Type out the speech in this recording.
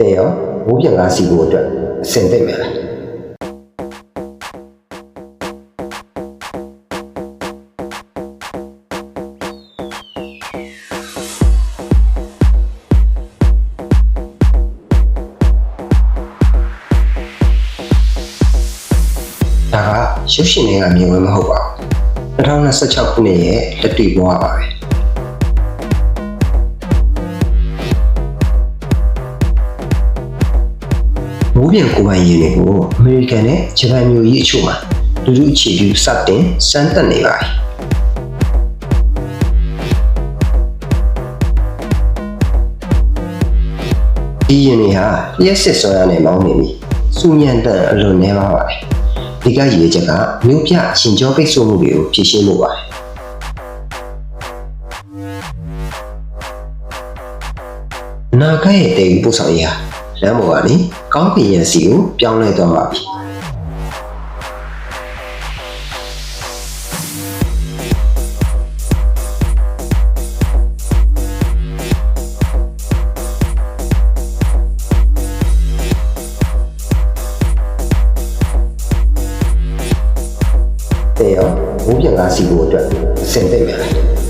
တဲ့ရောဘိုးပြန်ကားစီဖို့အတွက်အဆင်သင့်မယ်လားဒါကရုပ်ရှင်တွေကမြင်ဝင်မဟုတ်ပါဘူး2026ခုနှစ်ရဲ့လက်တွေ့ဘဝပါပဲမိုးပြန်ကိုပိုင်ရည်တွေကိုအမေရိကန်နဲ့ဂျပန်မျိုးကြီးအချို့မှာလူလူအခြေပြုစတင်စမ်းသပ်နေပါတယ်ဒီရင်တွေဟာလျှက်စစ်စွမ်းရနဲ့မောင်းနေပြီစူညံတန်အလွန်နေပါပါတယ်ဒီကရည်ချက်ကမြို့ပြရှင်ကျော်ပိတ်ဆို့မှုတွေကိုဖြေရှင်းဖို့ပါတယ်နာဂရဲ့တေပို့ဆောင်ရေးဟာလမ်းပေါ်ကနေကောင်းကင်ရံစီကိုပြောင်းလဲသွားပါပြီတဲ့ရောဘိုးပြန်ကားစီဖို့အတွက်အဆင်သင့်မယ်